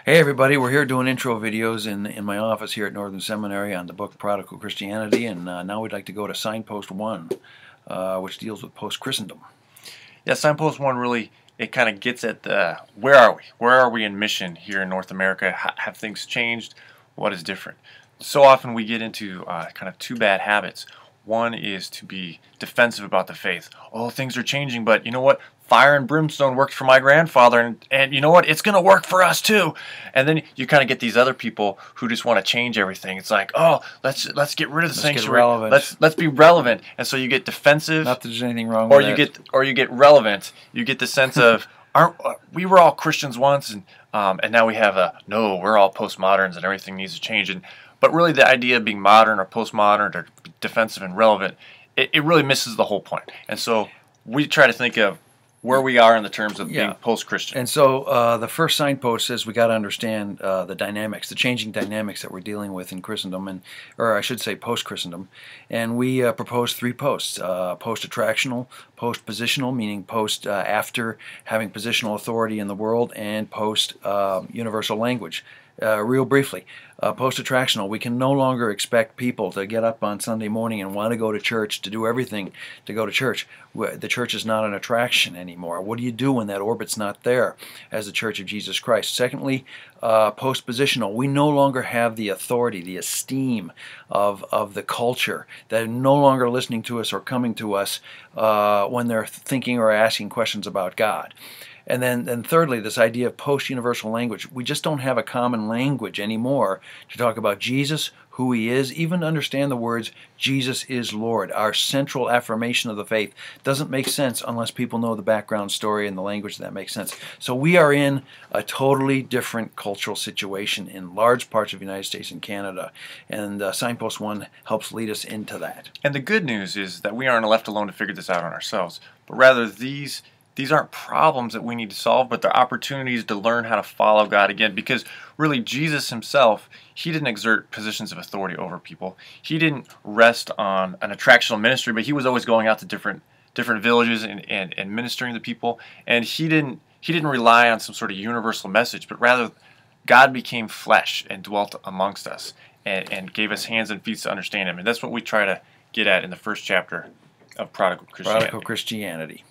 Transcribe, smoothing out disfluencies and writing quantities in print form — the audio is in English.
Hey everybody, we're here doing intro videos in my office here at Northern Seminary on the book Prodigal Christianity, and now we'd like to go to Signpost 1, which deals with Post-Christendom. Yeah, Signpost 1 really, it kind of gets at the, where are we? Where are we in mission here in North America? Have things changed? What is different? So often we get into kind of two bad habits. One is to be defensive about the faith. Oh, things are changing, but you know what? Fire and brimstone worked for my grandfather, and you know what? It's going to work for us too. And then you kind of get these other people who just want to change everything. It's like, oh, let's get rid of the sanctuary. Let's be relevant. And so you get defensive. Not that there's anything wrong with that. Or you get relevant. You get the sense of, we were all Christians once, and now we have no, we're all postmoderns and everything needs to change. But really, the idea of being modern or postmodern or defensive and relevant, it really misses the whole point. And so we try to think of where we are in the terms of being post-Christian. And so the first signpost says we got to understand the dynamics, the changing dynamics that we're dealing with in Christendom, or I should say post-Christendom. And we propose three posts: post-attractional, post-positional, meaning post after having positional authority in the world, and post-universal language. Real briefly, post-attractional, we can no longer expect people to get up on Sunday morning and want to go to church, to do everything to go to church. The church is not an attraction anymore. What do you do when that orbit's not there as the Church of Jesus Christ? Secondly, post-positional, we no longer have the authority, the esteem of the culture. They're no longer listening to us or coming to us when they're thinking or asking questions about God. And then thirdly, this idea of post-universal language. We just don't have a common language anymore to talk about Jesus, who he is, even understand the words, Jesus is Lord. Our central affirmation of the faith doesn't make sense unless people know the background story and the language that makes sense. So we are in a totally different cultural situation in large parts of the United States and Canada. And Signpost 1 helps lead us into that. And the good news is that we aren't left alone to figure this out on ourselves, but rather these aren't problems that we need to solve, but they're opportunities to learn how to follow God again. Because really, Jesus himself, he didn't exert positions of authority over people. He didn't rest on an attractional ministry, but he was always going out to different villages and ministering to people. And he didn't rely on some sort of universal message, but rather God became flesh and dwelt amongst us and gave us hands and feet to understand him. And that's what we try to get at in the first chapter of Prodigal Christianity. Prodigal Christianity.